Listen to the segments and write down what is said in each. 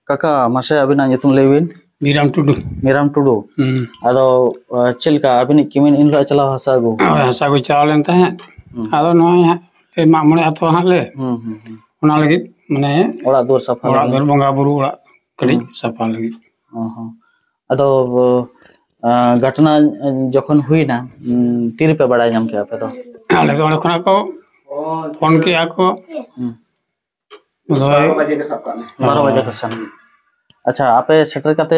काका मासे अबिना nyutum लेबिन Miram Tudu. Miram Tudu ado chilka abini kimin inlo chalaw hasa go Hasa ko chalen tahen. Ado noy e mamone ato hale. Ona lagi mane orak duar safa orak dor bonga buru orak kali safa lagi. ado घटना जखन हुई ना तीर पे बड़ा नाम क्या पे तो Ale to khona ko phone kiya ko 12 बजे के समय अच्छा आपे सेटर काते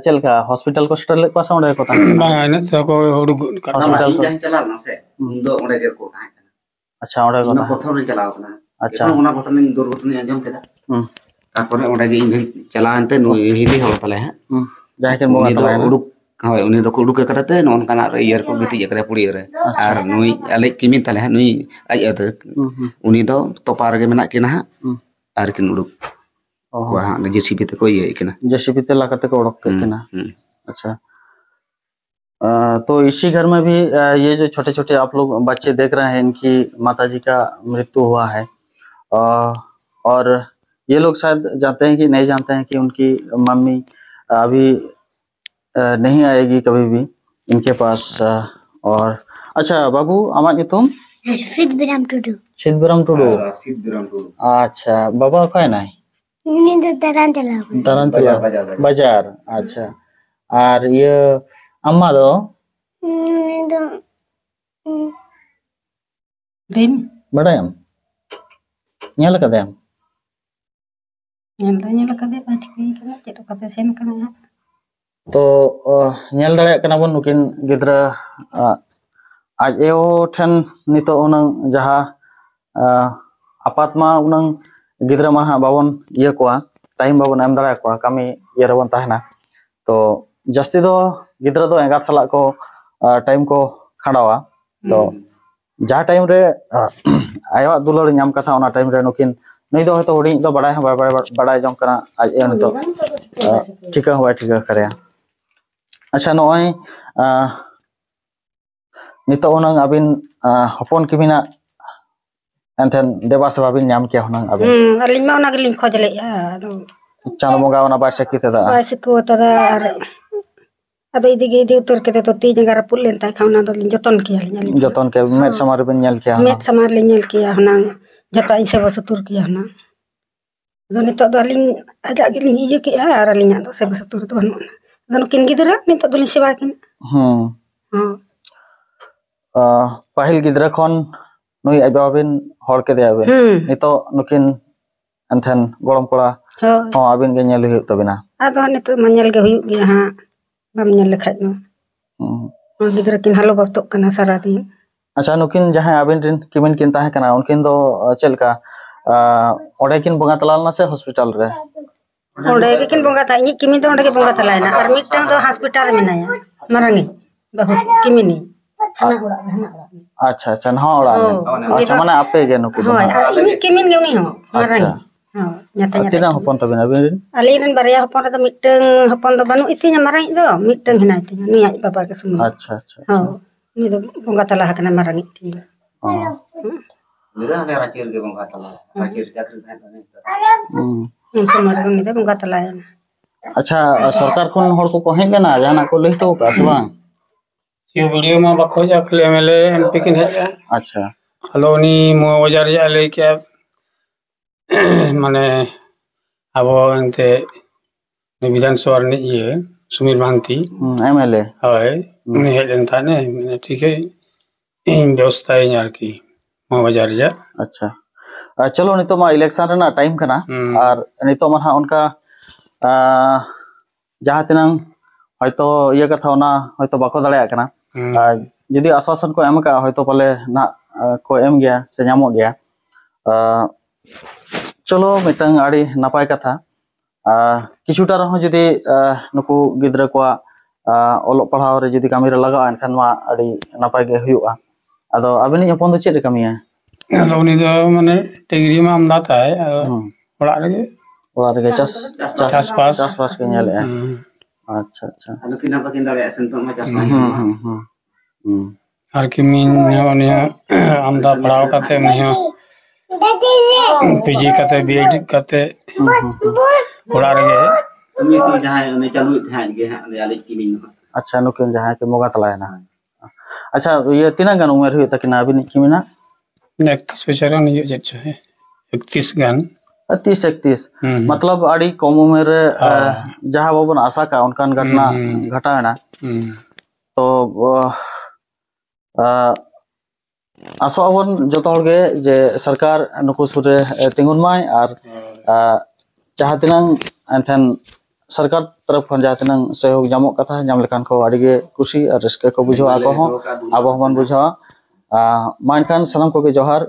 चलका हॉस्पिटल को सेटर ले पासा ओंडे को तान bang ane so ko hudu hospital को चला ना से उन्दो ओंडे गेर को ताहे अच्छा ओंडे को ना प्रथम रे चलाव ना अच्छा ओना घटना दुर्घटना अंजम केदा तारपरे ओंडे गे इन चला अंते हिली हल तले हैं जाय के बोगा तला उडुक হয় উনি তো উডুকে করতে নন কানা ইয়ার কো গতি করে পুড়ি রে আর নুই আলে কিমিন তালে নুই আই আতে উনি তো তপার গে মেনা কিনা আর কিন উডুক को हां जेसीबी ते को ये किना जेसीबी ते लाकते को उड़क के किना अच्छा तो इसी घर में भी ये जो छोटे छोटे आप लोग बच्चे देख रहे हैं इनकी माताजी का मृत्यु हुआ है और ये लोग शायद जानते हैं कि नहीं जानते हैं कि उनकी मम्मी अभी नहीं आएगी कभी भी इनके पास और अच्छा बाबू आमा तुम सिद्धराम टुडू सिद्धराम टुडू अच्छा बाबा का है ना ini tuh Tarantula Bajar अच्छा और ये अम्मा दो itu Rim, बड़ा हम nyala ka dem nyala kade pati kana cedo kate sen kana. तो nyal dale kana bon nukin gidra aj eo than nito unang jaha apatma unang gidra mah babon iya kwa time babon em dale kwa kami iya rabon tahna तो जस्ती दो गिद्रा दो एगात साला को time को खड़ावा तो जहाँ टाइम रे आयो दुलर नाम कथा ओना टाइम रे नुकिन नहीं दो हतो हुडी दो बड़ा है बड़ा जम करा आज एन तो ठीक करे अच्छा नय नितो ओना अबिन हपन किमिना एंथन देवा सेवा बिन नाम किया होना अबिन Aling ma ona geling khoj le ya ado चांद बोंगा ओना बासे किते दा ko tada ado idi utur kete to ti jangara pulen ta khauna do lin joton kiya lin जतन के मेट समार बिन nyal किया met samar le nyel kiya hana jata in seba sutur kiya hana do nito do aling ajak geling iya kiya ar aling do seba sutur do banu do kin gidra nito do lin seba kin pahil gidra khon nui ababin hor ke deabin nito nukin anthen golom kola ho abin ge nyel hu tabina ado nito manyel ge huyuk ge ha bam nyel lekhaj no gidra kin halo baktok kana sara din अच्छा नुकिन जहां अबिन रिन किमिन किन ताहे कना उनकिन दो चलका ओडे किन बंगा तलाल ना से hospital रे ओडे किन बंगा ता इनी किमिन तो ओडे के बंगा तलायना और मिटang तो हॉस्पिटल में नया मारंगी बहुत किमिनी अच्छा अच्छा हां ओडा अच्छा माने आपे गे नुकिन हां इनी किमिन गे उनी हो मारंगी हां nyata tina hopon to bina bin alirin barya hopon to mitang hopon to banu itinya marang do mitang hina itinya ni ai baba ke semua अच्छा अच्छा हां ni do bongga talah kana marang itinya मेरा ने राचीर के बंगा तला राचीर चाकरी थाने semua ni do bongga talah ya अच्छा सरकार खन हर को कहे गना जाना को लेतो का सबा सियो वीडियो में बखो जा खले एमएलए एमपी किन है अच्छा हेलो नी मो वजार या ले क्या माने अब एंते विधानसभा ने ये सुमीर महंती एमएलए है उन्हें हेडन था ने मैंने ठीक है इन व्यवस्था है यार की मो वजार या अच्छा चलो नितो मा इलेक्शन रे ना टाइम कना और नितो मा उनका जहां तिनंग হয়তো ये कथा ना হয়তো बाको दाड़ा कना यदि आश्वासन को एम का হয়তো पाले ना को एम गया से नामो गया चलो मितंग आड़ी नापाय कथा किछुटा रहो जदि नुकु गिद्रा को ओलो पढ़ाव रे जदि कामी रे लगा एनखान मा आड़ी नापाय गे हुआ आदो आबिनी हपन दो चेद कामिया आदो उनी दो माने डिग्री में आमदा थाय ओड़ा रे चास पास के नेले अच्छा अच्छा अनुकिना बकिन दाड़े असन तो मा चास और कि मीन ने आमदा पढ़ाव कते में पीजी कते बीएड कते ᱚᱲᱟᱜ ᱨᱮᱜᱮ समिति जहां ने चालू थे गे हां आले किमिन अच्छा नुकिन जहां के मोगा तलायना अच्छा ये तीना गान उम्र हुई तकिना अबिन किमिना 31 बछर गान ये चेक है 31 गान 30-31 मतलब अड़ी कम उम्र रे जहां बाबन आशा का उनकान घटना घटाना तो आसोबन जतो हर गे जे सरकार नुकु सुरे तिंगुन माय और जहां तिनां एथन सरकार तरफ खन जहां तिनां सहयोग जामो कथा जाम लेखान को अड़ी गे खुशी और रस्के को बुझो आको हो आबो हमन बुझो मानखान सनम को के जोहार